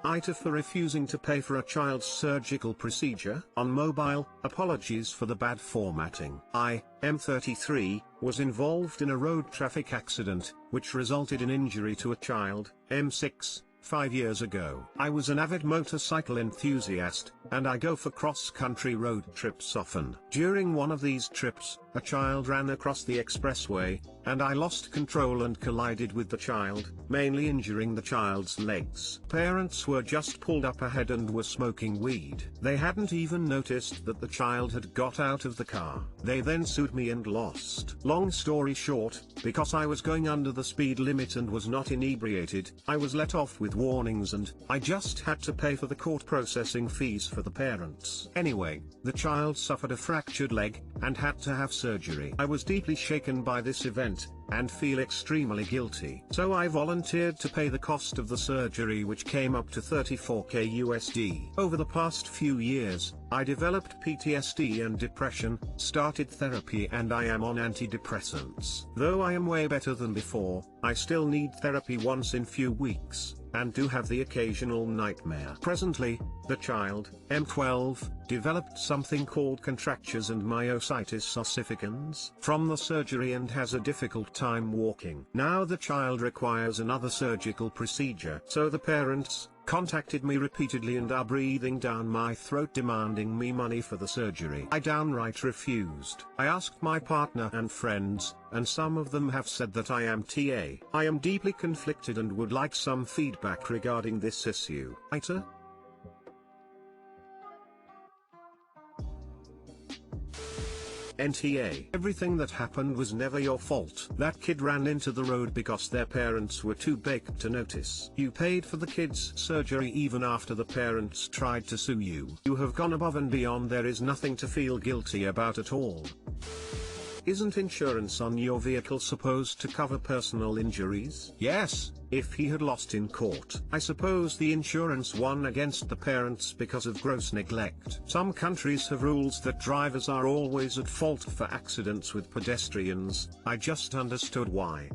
AITA for refusing to pay for a child's surgical procedure on mobile. Apologies for the bad formatting. I, M33, was involved in a road traffic accident, which resulted in injury to a child, M6. 5 years ago. I was an avid motorcycle enthusiast, and I go for cross-country road trips often. During one of these trips, a child ran across the expressway, and I lost control and collided with the child, mainly injuring the child's legs. Parents were just pulled up ahead and were smoking weed. They hadn't even noticed that the child had got out of the car. They then sued me and lost. Long story short, because I was going under the speed limit and was not inebriated, I was let off with warnings and I just had to pay for the court processing fees for the parents. Anyway, the child suffered a fractured leg and had to have surgery. I was deeply shaken by this event and feel extremely guilty. So I volunteered to pay the cost of the surgery, which came up to $34k USD. Over the past few years, I developed PTSD and depression, started therapy, and I am on antidepressants. Though I am way better than before, I still need therapy once in few weeks, and do have the occasional nightmare. Presently, the child, M12, developed something called contractures and myositis ossificans from the surgery and has a difficult time walking. Now the child requires another surgical procedure. So the parents contacted me repeatedly and are breathing down my throat demanding me money for the surgery. I downright refused. I asked my partner and friends, and some of them have said that I am TA. I am deeply conflicted and would like some feedback regarding this issue. AITA? NTA. Everything that happened was never your fault. That kid ran into the road because their parents were too baked to notice. You paid for the kid's surgery even after the parents tried to sue you. You have gone above and beyond. There is nothing to feel guilty about at all. Isn't insurance on your vehicle supposed to cover personal injuries? Yes, if he had lost in court. I suppose the insurance won against the parents because of gross neglect. Some countries have rules that drivers are always at fault for accidents with pedestrians. I just understood why.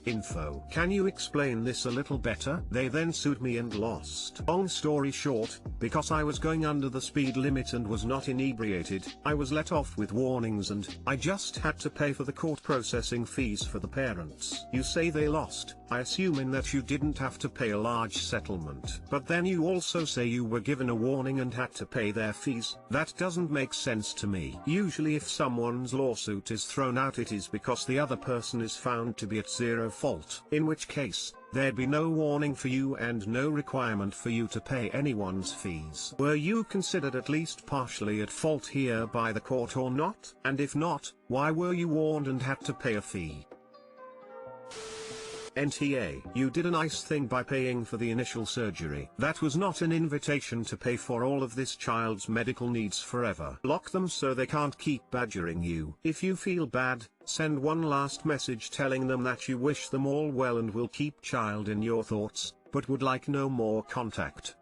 Info. Can you explain this a little better? They then sued me and lost. Long story short, because I was going under the speed limit and was not inebriated, I was let off with warnings and I just had to pay for the court processing fees for the parents. You say they lost, I assuming that you didn't have to pay a large settlement. But then you also say you were given a warning and had to pay their fees. That doesn't make sense to me. Usually if someone's lawsuit is thrown out, it is because the other person is found to be at zero fault, in which case, there'd be no warning for you and no requirement for you to pay anyone's fees. Were you considered at least partially at fault here by the court or not? And if not, why were you warned and had to pay a fee? NTA. You did a nice thing by paying for the initial surgery. That was not an invitation to pay for all of this child's medical needs forever. Block them so they can't keep badgering you. If you feel bad, send one last message telling them that you wish them all well and will keep child in your thoughts, but would like no more contact.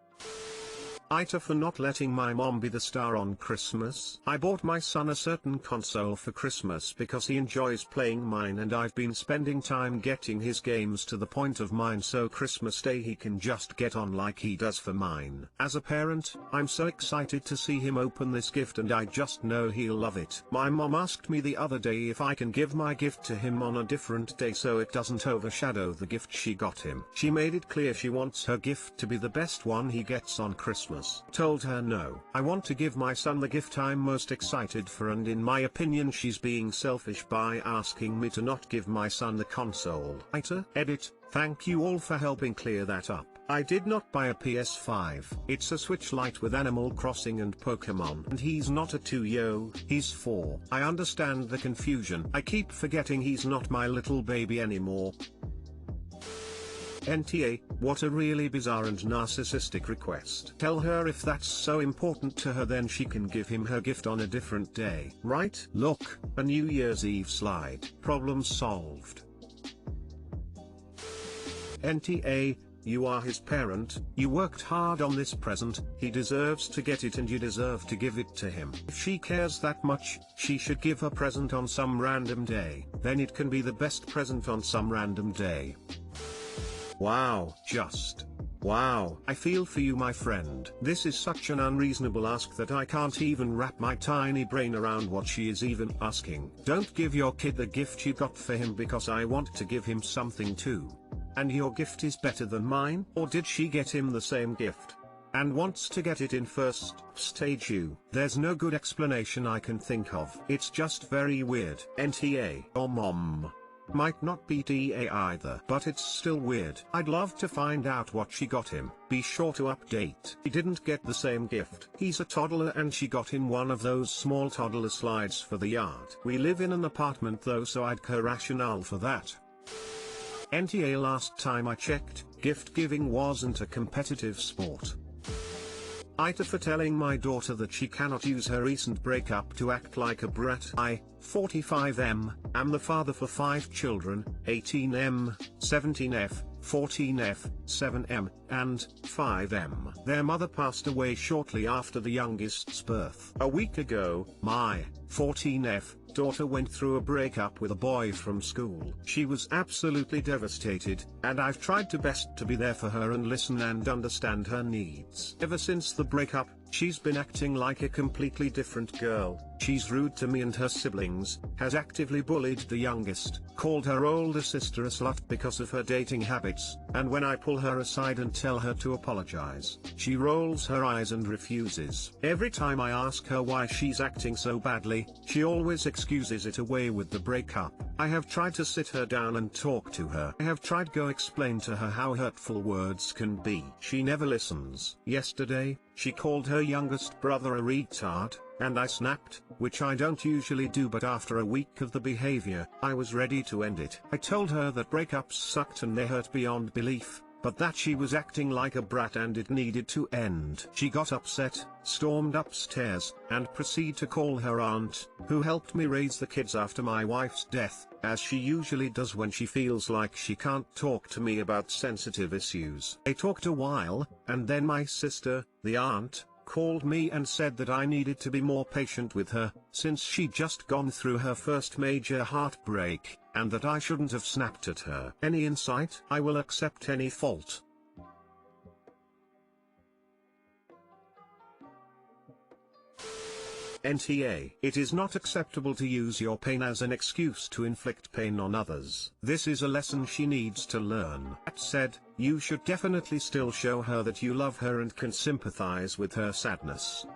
AITA for not letting my mom be the star on Christmas. I bought my son a certain console for Christmas because he enjoys playing mine and I've been spending time getting his games to the point of mine, so Christmas Day he can just get on like he does for mine. As a parent, I'm so excited to see him open this gift and I just know he'll love it. My mom asked me the other day if I can give my gift to him on a different day so it doesn't overshadow the gift she got him. She made it clear she wants her gift to be the best one he gets on Christmas. Told her no. I want to give my son the gift I'm most excited for, and in my opinion she's being selfish by asking me to not give my son the console. AITA. Edit. Thank you all for helping clear that up. I did not buy a PS5. It's a Switch Lite with Animal Crossing and Pokemon. And he's not a 2-year-old, he's 4. I understand the confusion. I keep forgetting he's not my little baby anymore. NTA, what a really bizarre and narcissistic request. Tell her if that's so important to her then she can give him her gift on a different day. Right? Look, a New Year's Eve slide. Problem solved. NTA, you are his parent, you worked hard on this present, he deserves to get it and you deserve to give it to him. If she cares that much, she should give her present on some random day, then it can be the best present on some random day. Wow, just Wow, I feel for you, my friend. This is such an unreasonable ask that I can't even wrap my tiny brain around what she is even asking. Don't give your kid the gift you got for him because I want to give him something too. And your gift is better than mine? Or did she get him the same gift and wants to get it in first stage you? There's no good explanation I can think of. It's just very weird. NTA or mom. Might not be DA either, but it's still weird. I'd love to find out what she got him. Be sure to update. He didn't get the same gift. He's a toddler and she got him one of those small toddler slides for the yard. We live in an apartment though, so I'd co-rationale for that. NTA last time I checked, gift giving wasn't a competitive sport. AITA for telling my daughter that she cannot use her recent breakup to act like a brat. I, 45M, am the father for 5 children, 18M, 17F, 14F, 7M, and 5M. Their mother passed away shortly after the youngest's birth. A week ago, my 14F daughter went through a breakup with a boy from school. She was absolutely devastated, and I've tried to best to be there for her and listen and understand her needs. Ever since the breakup, she's been acting like a completely different girl. She's rude to me and her siblings, has actively bullied the youngest, called her older sister a slut because of her dating habits, and when I pull her aside and tell her to apologize, she rolls her eyes and refuses. Every time I ask her why she's acting so badly, she always excuses it away with the breakup. I have tried to sit her down and talk to her. I have tried to explain to her how hurtful words can be. She never listens. Yesterday, she called her youngest brother a retard, and I snapped, which I don't usually do, but after a week of the behavior, I was ready to end it. I told her that breakups sucked and they hurt beyond belief, but that she was acting like a brat and it needed to end. She got upset, stormed upstairs, and proceeded to call her aunt, who helped me raise the kids after my wife's death, as she usually does when she feels like she can't talk to me about sensitive issues. They talked a while, and then my sister, the aunt, called me and said that I needed to be more patient with her, since she'd just gone through her first major heartbreak, and that I shouldn't have snapped at her. Any insight? I will accept any fault. NTA. It is not acceptable to use your pain as an excuse to inflict pain on others. This is a lesson she needs to learn. That said, you should definitely still show her that you love her and can sympathize with her sadness.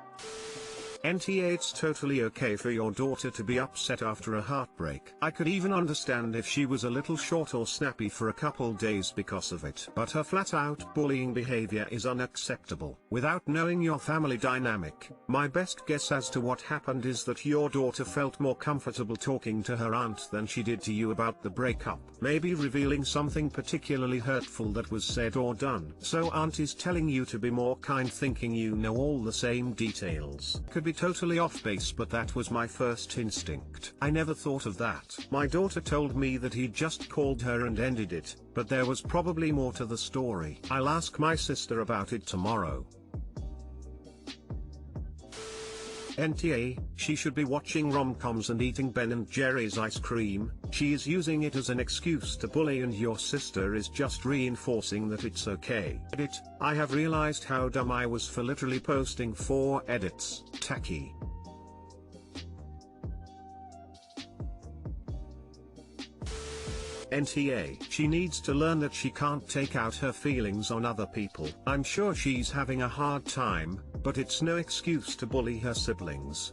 NTA. It's totally okay for your daughter to be upset after a heartbreak. I could even understand if she was a little short or snappy for a couple days because of it. But her flat-out bullying behavior is unacceptable. Without knowing your family dynamic, my best guess as to what happened is that your daughter felt more comfortable talking to her aunt than she did to you about the breakup. Maybe revealing something particularly hurtful that was said or done. So aunt is telling you to be more kind, thinking you know all the same details. Could be totally off base, but that was my first instinct. I never thought of that. My daughter told me that he'd just called her and ended it, but there was probably more to the story. I'll ask my sister about it tomorrow. NTA, she should be watching rom-coms and eating Ben & Jerry's ice cream. She is using it as an excuse to bully, and your sister is just reinforcing that it's okay. Edit, I have realized how dumb I was for literally posting 4 edits. Tacky. NTA, she needs to learn that she can't take out her feelings on other people. I'm sure she's having a hard time, but it's no excuse to bully her siblings.